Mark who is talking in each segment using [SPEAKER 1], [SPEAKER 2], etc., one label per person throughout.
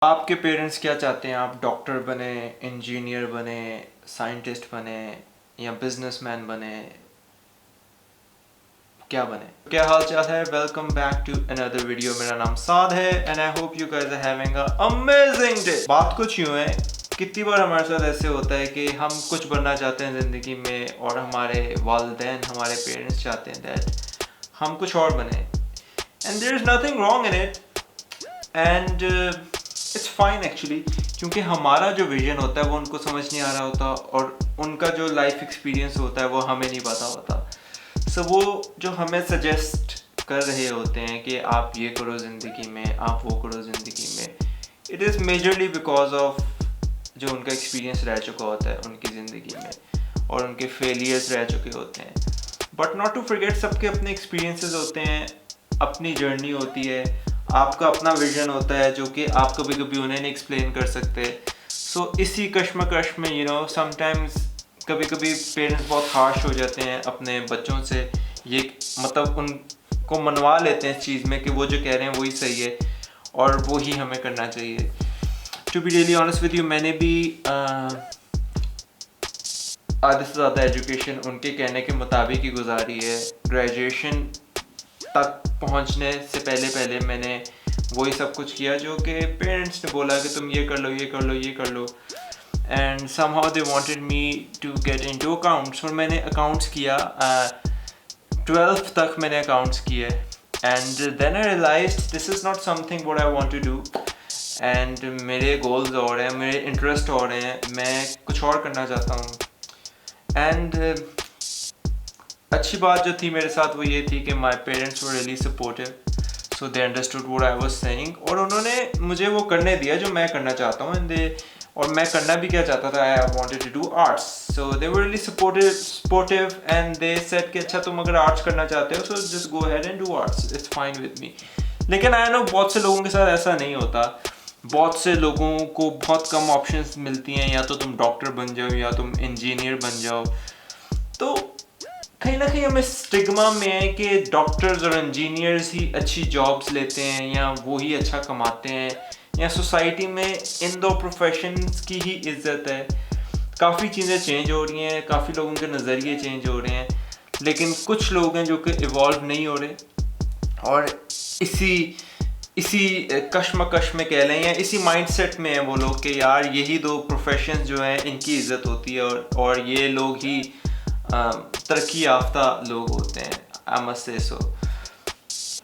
[SPEAKER 1] आपके पेरेंट्स क्या चाहते हैं? आप डॉक्टर बने, इंजीनियर बने, साइंटिस्ट बने या बिजनेसमैन बने, क्या बने? क्या हाल चाल है? Welcome back to another video. मेरा नाम साद है and I hope you guys are having a amazing day. बात कुछ यूँ है, कितनी बार हमारे साथ ऐसे होता है कि हम कुछ बनना चाहते हैं ज़िंदगी में और हमारे वालिदैन, हमारे पेरेंट्स चाहते हैं दैट हम कुछ और बने, and there is nothing wrong in it and it's fine actually, क्योंकि हमारा जो विजन होता है वो उनको समझ नहीं आ रहा होता और उनका जो लाइफ एक्सपीरियंस होता है वो हमें नहीं पता होता। सो वो जो हमें सजेस्ट कर रहे होते हैं कि आप ये करो ज़िंदगी में, आप वो करो ज़िंदगी में, it is majorly because of जो उनका एक्सपीरियंस रह चुका होता है उनकी ज़िंदगी में और उनके फेलियर्स रह चुके होते हैं। बट नॉट टू फॉरगेट, सबके अपने एक्सपीरियंसेस होते हैं, अपनी जर्नी होती है, आपका अपना विजन होता है जो कि आप कभी कभी उन्हें नहीं एक्सप्लेन कर सकते। सो इसी कश्मकश में समटाइम्स कभी कभी पेरेंट्स बहुत हार्श हो जाते हैं अपने बच्चों से, ये मतलब उनको मनवा लेते हैं इस चीज़ में कि वो जो कह रहे हैं वही सही है और वो ही हमें करना चाहिए। To be really honest with you, मैंने भी आधे से ज़्यादा एजुकेशन उनके कहने के मुताबिक ही गुजारी है। ग्रेजुएशन तक पहुंचने से पहले पहले मैंने वही सब कुछ किया जो कि पेरेंट्स ने बोला कि तुम ये कर लो, ये कर लो, ये कर लो, and somehow they wanted me to get into accounts. और मैंने अकाउंट्स किया, 12th तक मैंने अकाउंट्स किए, and then I realized this is not something what I want to do, and मेरे गोल्स और हैं, मेरे इंटरेस्ट और हैं, मैं कुछ और करना चाहता हूँ। एंड अच्छी बात जो थी मेरे साथ वो ये थी कि my parents were really supportive, so they understood what I was saying और उन्होंने मुझे वो करने दिया जो मैं करना चाहता हूँ। और मैं करना भी क्या चाहता था, I wanted to do arts, so they were really supportive and they said कि अच्छा तुम अगर आर्ट्स करना चाहते हो so just go ahead and do arts, it's fine with me. लेकिन आई नो बहुत से लोगों के साथ ऐसा नहीं होता। बहुत से लोगों को बहुत कम ऑप्शंस मिलती हैं, या तो तुम डॉक्टर बन जाओ या तुम इंजीनियर बन जाओ। तो कहीं ना कहीं हम इस स्टिग्मा में है कि डॉक्टर्स और इंजीनियर्स ही अच्छी जॉब्स लेते हैं या वो ही अच्छा कमाते हैं, या सोसाइटी में इन दो प्रोफेशंस की ही इज्जत है। काफ़ी चीज़ें चेंज हो रही हैं, काफ़ी लोगों के नज़रिए चेंज हो रहे हैं, लेकिन कुछ लोग हैं जो कि इवॉल्व नहीं हो रहे और इसी कश्मकश में कह लें या इसी माइंडसेट में है वो लोग कि यार यही दो प्रोफेशन जो हैं इनकी इज्जत होती है और ये लोग ही तरक्की याफ्ता लोग होते हैं, आई मस्ट से सो।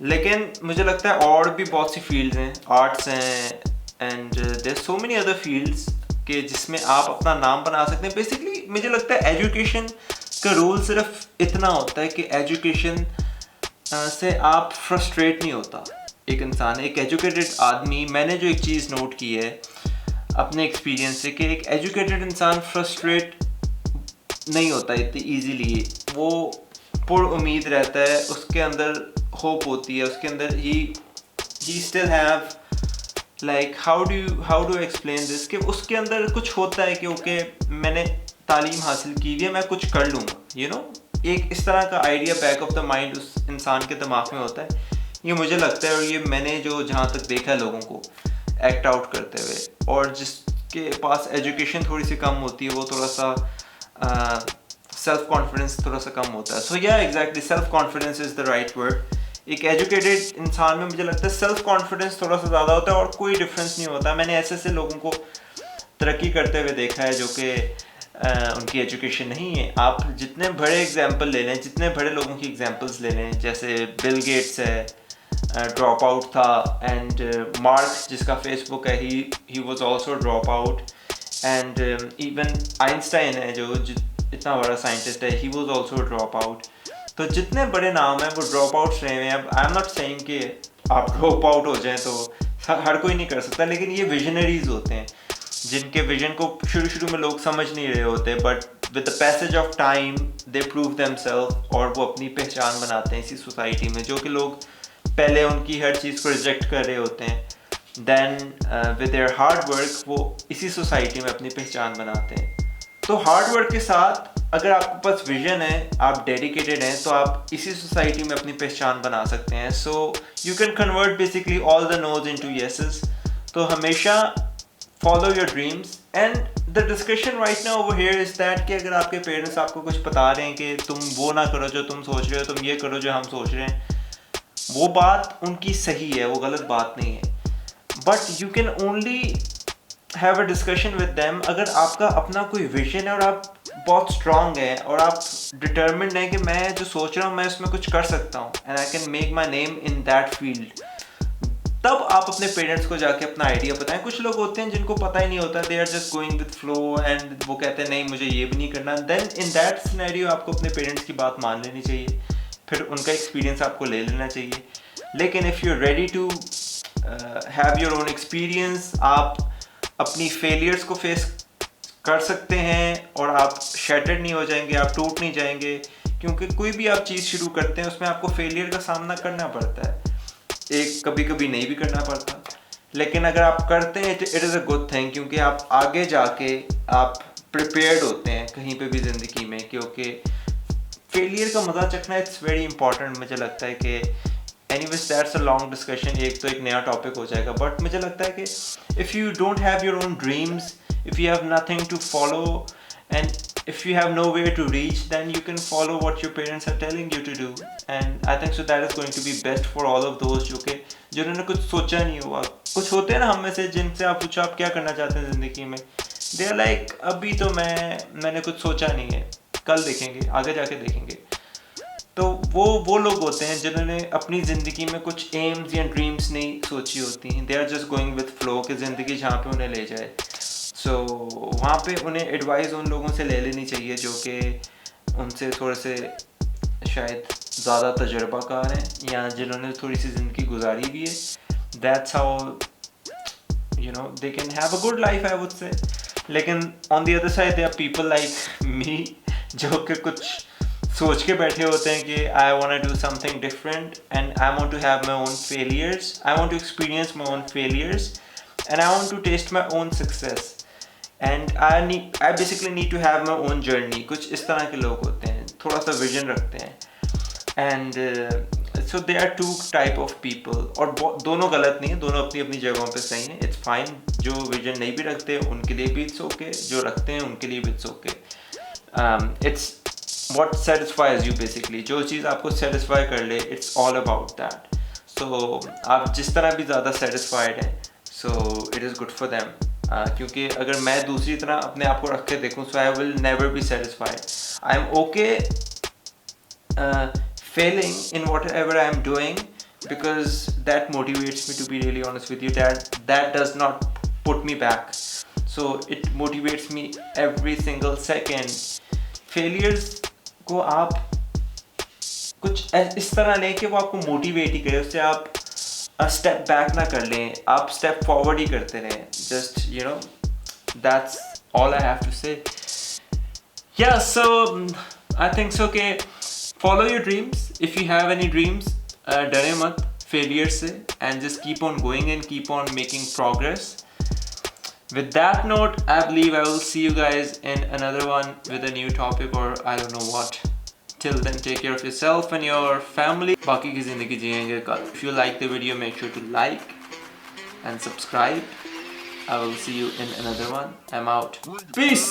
[SPEAKER 1] लेकिन मुझे लगता है और भी बहुत सी फील्ड्स हैं, आर्ट्स हैं and there so many other fields के जिसमें आप अपना नाम बना सकते हैं। बेसिकली मुझे लगता है एजुकेशन का रोल सिर्फ इतना होता है कि एजुकेशन से आप फ्रस्ट्रेट नहीं होता एक इंसान, एक एजुकेटेड आदमी। मैंने जो एक चीज़ नोट की है अपने एक्सपीरियंस से कि एक एजुकेटेड इंसान फ्रस्ट्रेट नहीं होता इतनी ईजीली, वो पुर उम्मीद रहता है, उसके अंदर होप होती है, उसके अंदर he still have like how do explain this, कि उसके अंदर कुछ होता है कि ओके मैंने तालीम हासिल की हुई है, मैं कुछ कर लूँगा, एक इस तरह का idea back of the mind उस इंसान के दिमाग में होता है। ये मुझे लगता है और ये मैंने जो जहाँ तक देखा है लोगों को एक्ट आउट करते हुए, और जिसके पास एजुकेशन थोड़ी सी कम होती है वो थोड़ा सा सेल्फ कॉन्फिडेंस थोड़ा सा कम होता है। सो या exactly, self confidence is the right word. एक एजुकेटेड इंसान में मुझे लगता है सेल्फ कॉन्फिडेंस थोड़ा सा ज़्यादा होता है और कोई डिफरेंस नहीं होता। मैंने ऐसे लोगों को तरक्की करते हुए देखा है जो कि उनकी एजुकेशन नहीं है। आप जितने बड़े एग्जाम्पल ले लें, जितने बड़े लोगों की एग्जाम्पल्स ले लें, जैसे बिल गेट्स है, ड्रॉप आउट था, एंड मार्क जिसका फेसबुक है, he was also drop out, and even Einstein है जो इतना बड़ा साइंटिस्ट है, he was also drop out. तो जितने बड़े नाम हैं वो ड्रॉप आउट्स रहे हैं। अब आई एम नॉट सेइंग कि आप ड्रॉप आउट हो जाएं तो हर कोई नहीं कर सकता, लेकिन ये विजनरीज होते हैं जिनके विजन को शुरू में लोग समझ नहीं रहे होते, but with the passage of time they prove themselves और वो अपनी पहचान बनाते हैं इसी सोसाइटी में, जो कि लोग पहले उनकी हर चीज़ को रिजेक्ट कर रहे होते हैं। Then with their hard work वो इसी सोसाइटी में अपनी पहचान बनाते हैं। तो हार्ड वर्क के साथ अगर आपके पास विजन है, आप डेडिकेटेड हैं, तो आप इसी सोसाइटी में अपनी पहचान बना सकते हैं। So you can convert basically all the no's into yeses. तो हमेशा follow your dreams. And the discussion right now over here is that कि अगर आपके पेरेंट्स आपको कुछ बता रहे हैं कि तुम वो ना करो जो तुम सोच रहे हो, तुम ये करो जो हम सोच रहे हैं, वो बात उनकी सही है, वो गलत बात नहीं है। But you can only have a discussion with them अगर आपका अपना कोई विजन है और आप बहुत स्ट्रांग है और आप डिटर्मिन्ड हैं कि मैं जो सोच रहा हूँ मैं उसमें कुछ कर सकता हूँ and I can make my name in that field, तब आप अपने पेरेंट्स को जाके अपना आइडिया बताएं। कुछ लोग होते हैं जिनको पता ही नहीं होता, they are just going with flow and वो कहते हैं नहीं मुझे ये भी नहीं करना। देन इन दैट सिनेरियो आपको अपने पेरेंट्स की बात मान लेनी चाहिए, फिर उनका एक्सपीरियंस आपको ले लेना चाहिए। लेकिन if you are ready to have your own experience, आप अपनी फेलियर्स को फेस कर सकते हैं और आप शैटर्ड नहीं हो जाएंगे, आप टूट नहीं जाएंगे, क्योंकि कोई भी आप चीज़ शुरू करते हैं उसमें आपको फेलियर का सामना करना पड़ता है, एक कभी कभी नहीं भी करना पड़ता। लेकिन अगर आप करते हैं it is a good thing, क्योंकि आप आगे जाके आप प्रिपेयर्ड होते हैं कहीं पे भी ज़िंदगी में, क्योंकि फेलियर का मज़ा चखना इट्स वेरी इंपॉर्टेंट। मुझे लगता है कि anyways that's a long discussion, एक तो एक नया टॉपिक हो जाएगा। बट मुझे लगता है कि if you don't have your own dreams, if you have nothing to follow and if you have nowhere to reach, then you can follow what your parents are telling you to do, and I think so that is going to be best for all of those जो कि जिन्होंने कुछ सोचा नहीं हुआ। कुछ होते हैं ना हम में से जिनसे आप पूछो आप क्या करना चाहते हैं ज़िंदगी में, they are like अभी तो मैंने कुछ सोचा नहीं है, कल देखेंगे, आगे जाके देखेंगे। तो वो लोग होते हैं जिन्होंने अपनी ज़िंदगी में कुछ एम्स या ड्रीम्स नहीं सोची होती हैं, they are just going with flow कि ज़िंदगी जहाँ पे उन्हें ले जाए। सो वहाँ पे उन्हें एडवाइस उन लोगों से ले लेनी चाहिए जो कि उनसे थोड़े से शायद ज़्यादा तजर्बाकार हैं या जिन्होंने थोड़ी सी ज़िंदगी गुजारी भी है। That's how you know they can have a good life I would say. लेकिन on the other side there are people like me जो कि कुछ सोच के बैठे होते हैं कि I want to do something different and I want to have my own failures, I want to experience my own failures and I want to test my own success and I basically need to have my own journey. कुछ इस तरह के लोग होते हैं, थोड़ा सा vision रखते हैं and so they are two type of people. और दोनों गलत नहीं है, दोनों अपनी अपनी जगहों पे सही हैं, इट्स फाइन। जो विजन नहीं भी रखते उनके लिए भी इट्स ओके, जो रखते हैं उनके लिए भी it's okay. It's what satisfies you basically, जो चीज़ आपको सेटिस्फाई कर ले, इट्स ऑल अबाउट दैट। सो आप जिस तरह भी ज़्यादा सेटिस्फाइड हैं so it is good for them. क्योंकि अगर मैं दूसरी तरह अपने आप को रख के देखूँ so I will never be satisfied. I am okay failing in whatever I am doing because that motivates me, to be really honest with you, that does not put me back, so it motivates me every single second। failures को आप कुछ इस तरह लें कि वो आपको motivate ही करे, उससे आप स्टेप बैक ना कर लें, आप स्टेप फॉरवर्ड ही करते रहें। Just you know that's all I have to say. या सो आई थिंक सो के follow your dreams, if you have any dreams, डरे मत फेलियर से and just keep on going and keep on making progress. With that note, I believe I will see you guys in another one with a new topic or I don't know what. Till then, take care of yourself and your family. बाकी की ज़िंदगी जिएंगे कल। If you like the video, make sure to like and subscribe. I will see you in another one. I'm out. Peace!